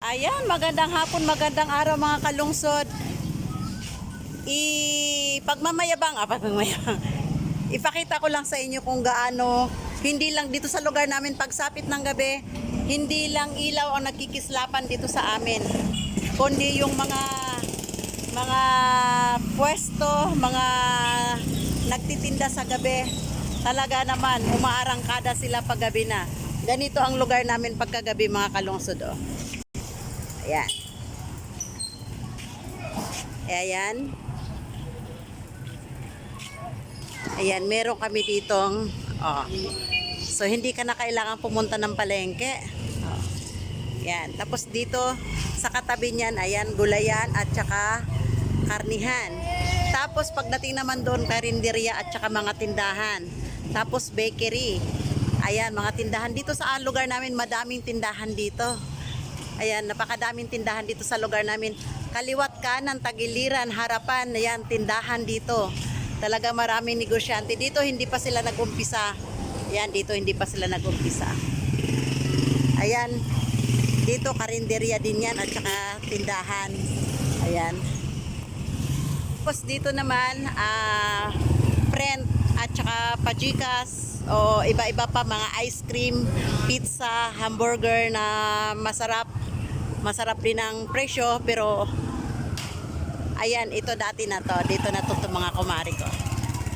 Ayan, magandang hapon, magandang araw mga kalungsod. Pagmamayabang. Ipakita ko lang sa inyo kung gaano, hindi lang dito sa lugar namin pagsapit ng gabi, hindi lang ilaw ang nagkikislapan dito sa amin, kundi yung mga pwesto, mga nagtitinda sa gabi. Talaga naman, umaarangkada sila paggabi na. Ganito ang lugar namin pagkagabi mga kalungsod. Oh. Ayan. Ayan. Ayan, meron kami ditong so hindi ka na kailangan pumunta ng palengke. Ayan, tapos dito sa katabi niyan, ayan, gulayan at saka karnihan. Tapos pagdating naman doon, karinderya at saka mga tindahan. Tapos bakery. Ayan, mga tindahan dito sa lugar namin, madaming tindahan dito. Ayan, napakadaming tindahan dito sa lugar namin. Kaliwat, kanan, tagiliran, harapan, ayan, tindahan dito. Talaga maraming negosyante. Dito hindi pa sila nag-umpisa. Ayan, dito hindi pa sila nag-umpisa. Ayan, dito karinderya din yan at saka tindahan. Ayan. Tapos dito naman, print at saka pajikas o iba-iba pa, mga ice cream, pizza, hamburger na masarap. Masarap din ang presyo, pero ayan, ito dati na to. Dito na to mga kumari ko.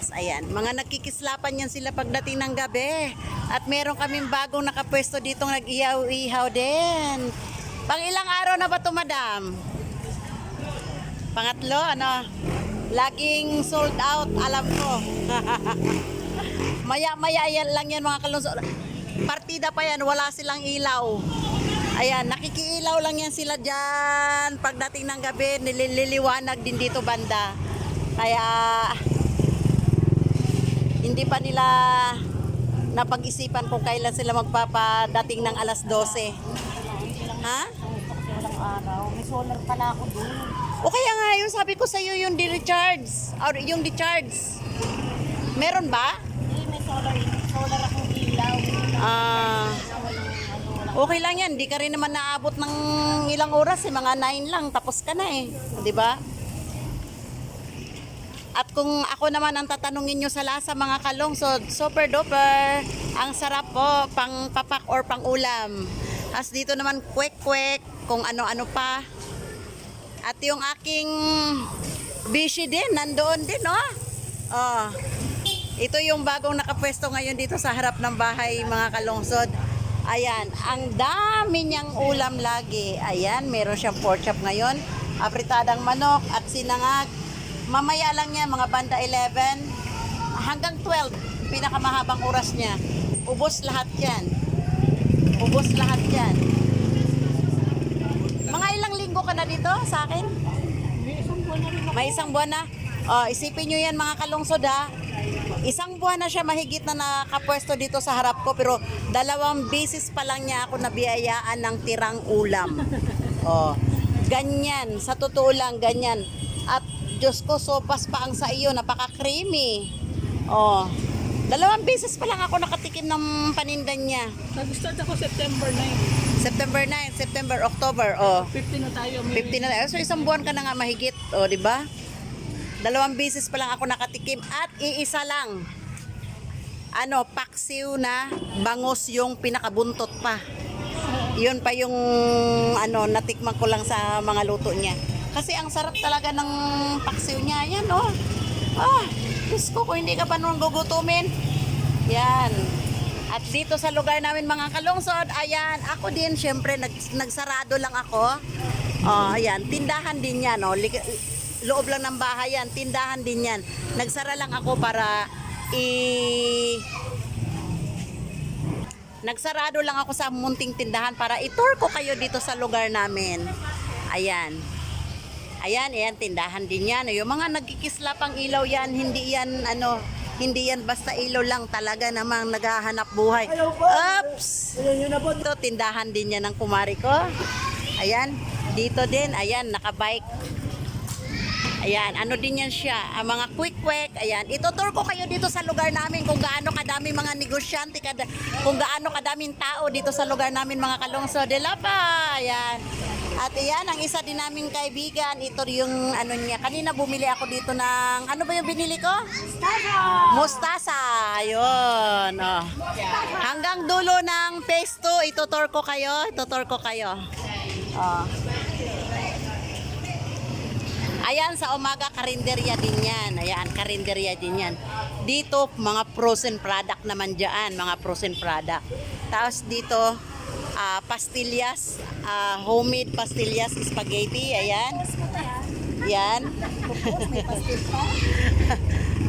So, ayan, mga nagkikislapan yan sila pagdating ng gabi. At meron kaming bagong nakapwesto dito nag-ihaw-ihaw din. Pang ilang araw na ba to, madam? Pangatlo, ano? Laging sold out, alam ko. Maya-maya yan lang yan mga kalungsod. Partida pa yan, wala silang ilaw. Ayan, nakikiilaw lang yan sila dyan. Pagdating ng gabi, nililiwanag din dito banda. Kaya, hindi pa nila napag-isipan kung kailan sila magpapadating ng alas 12. Ha? Walang araw. May solar pala ako doon. O kaya nga, yung sabi ko sa'yo yung di-recharge. Or yung di-charge. Meron ba? Hindi, may solar akong ilaw. Okay lang yan, di ka rin naman naabot ng ilang oras, mga 9 lang, tapos ka na eh, di ba? At kung ako naman ang tatanungin nyo sa lasa mga kalungsod, super duper, ang sarap po, pang papak or pang ulam. As dito naman kwek-kwek, kung ano-ano pa. At yung aking bishi din, nandoon din, no? Oh. Ito yung bagong nakapwesto ngayon dito sa harap ng bahay mga kalungsod. Ayan, ang dami niyang ulam lagi. Ayan, meron siyang pork chop ngayon, apritadang manok at sinangag. Mamaya lang yan, mga banda 11 hanggang 12, pinakamahabang oras niya. Ubos lahat yan. Ubos lahat yan. Mga ilang linggo ka na dito sa akin? May isang buwan na. Oh, isipin nyo yan mga kalungsod ha. Isang buwan na siya mahigit na nakapwesto dito sa harap ko, pero 2 beses pa lang niya ako nabiyayaan ng tirang ulam. Oh, ganyan, sa totoo lang ganyan. At Diyos ko, sopas pa ang sa iyo, napaka-creamy. Oh, 2 beses pa lang ako nakatikim ng panindan niya. Nag-start ako September 9. September, October, oh. 15 na tayo. 15 na tayo. So isang buwan ka na nga mahigit, oh, di ba? 2 beses pa lang ako nakatikim at iisa lang. Paksiw na bangos yung pinakabuntot pa. Yun pa yung natikman ko lang sa mga luto niya. Kasi ang sarap talaga ng paksiw niya. Yan, oh. Diyos ko, kung hindi ka pa nung gugutumin. Yan. At dito sa lugar namin mga kalungsod, ayan, ako din, syempre, nagsarado lang ako. Ayan, tindahan din yan, no? Loob lang ng bahay yan, tindahan din yan. Nagsara lang ako para nagsarado lang ako sa munting tindahan para i-tour ko kayo dito sa lugar namin. Ayan. Ayan, tindahan din yan. Yung mga nagkikislapang ilaw yan, hindi yan basta ilaw lang, talaga namang naghahanap buhay. Oops! Ito, tindahan din yan ng kumari ko. Ayan, dito din, ayan, nakabike. Ayan, din yan siya, ang mga quick-quick. Ayan, itutur ko kayo dito sa lugar namin kung gaano kadami mga negosyante, kung gaano kadaming tao dito sa lugar namin mga kalungsod. Ayan, At iyan, ang isa din naming kaibigan, ito yung ano niya. Kanina bumili ako dito ng, ano ba yung binili ko? Mustasa. Ayun. Oh. Hanggang dulo ng phase 2, itutur ko kayo. Oh. Ayan, sa umaga, karinderya din yan. Ayan, karinderya din yan. Dito, mga frozen product naman dyan. Mga frozen product. Tapos dito, pastillas, homemade pastillas, spaghetti. Ayan. Yan.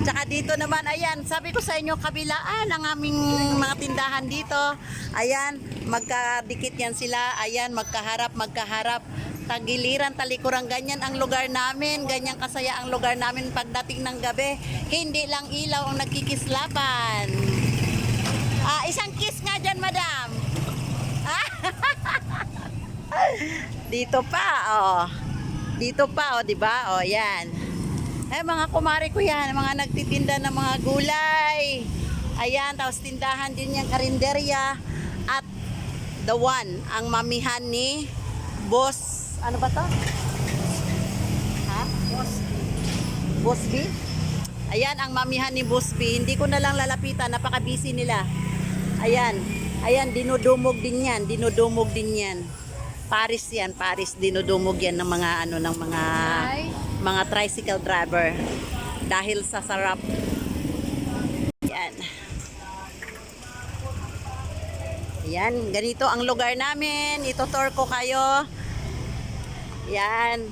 Tsaka dito naman, ayan, sabi ko sa inyo, kabilaan ang aming mga tindahan dito. Ayan, magkadikit yan sila. Ayan, magkaharap. Tagiliran, talikuran, ganyan ang lugar namin. Ganyan kasaya ang lugar namin pagdating ng gabi. Hindi lang ilaw ang nagkikislapan. Isang kiss nga dyan, madam. Dito pa, oh. Dito pa, oh, di ba? Oh, yan. Mga kumari ko yan, mga nagtitinda ng mga gulay. Ayan, tapos tindahan din yung karinderya. At the one, ang mamihan ni Boss, ano ba to? Ha? Boss B? Ayan, ang mamihan ni Boss B. Hindi ko na lang lalapitan, napaka-busy nila. Ayan, dinudumog din yan. Paris yan, dinudumog yan ng mga mga tricycle driver dahil sa sarap. Yan. Yan, ganito ang lugar namin. Itutur ko kayo. Yan.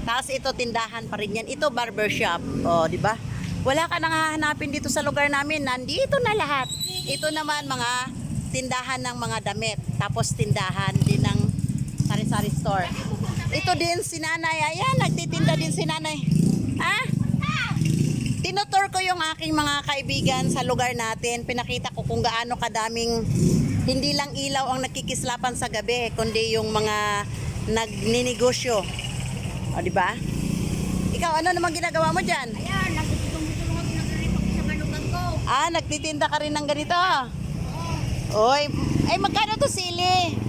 Tapos ito tindahan pa rin yan. Ito barbershop. Oh, di ba? Wala ka nang hahanapin dito sa lugar namin. Nandito na lahat. Ito naman mga tindahan ng mga damit. Tapos tindahan din ng sari-sari store. Ito din si nanay. Ayan, nagtitinda din si nanay. Tinutur ko yung aking mga kaibigan sa lugar natin. Pinakita ko kung gaano kadaming hindi lang ilaw ang nakikislapan sa gabi, kundi yung mga nagninegosyo. O, di ba? Ikaw, ano namang ginagawa mo dyan? Ayan, nagtutulong-tulong ako naglilipat sa manugang ko. Nagtitinda ka rin ng ganito. Oy, ay magkano to sili?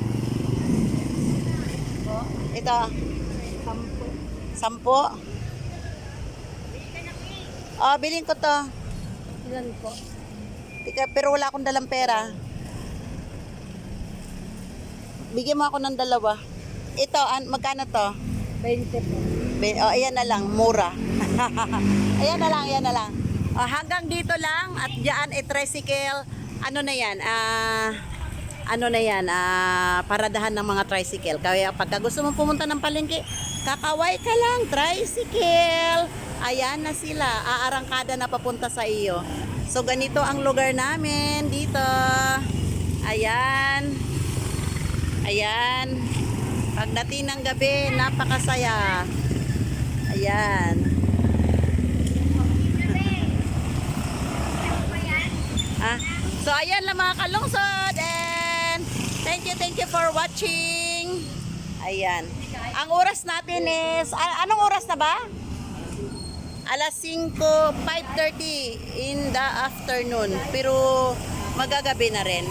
Ito. 10. Bilhin ko to. Ilan po? Tika, pero wala akong dalang pera. Bigyan mo ako ng 2. Ito, magkano to? 20 po. Ayan na lang, mura. ayan na lang. Hanggang dito lang at diyan tricycle. Ano na yan? Paradahan ng mga tricycle. Kaya pagka gusto mo pumunta ng palengke, kakaway ka lang, tricycle. Ayan na sila, aarangkada na papunta sa iyo. So ganito ang lugar namin dito. Ayan. Pagdating ng gabi, napakasaya. Ayan. So ayan lang mga kalungsod, and thank you for watching. Ayan. Ang oras natin is, anong oras na ba? Alas 5:30 in the afternoon. Pero magagabi na rin.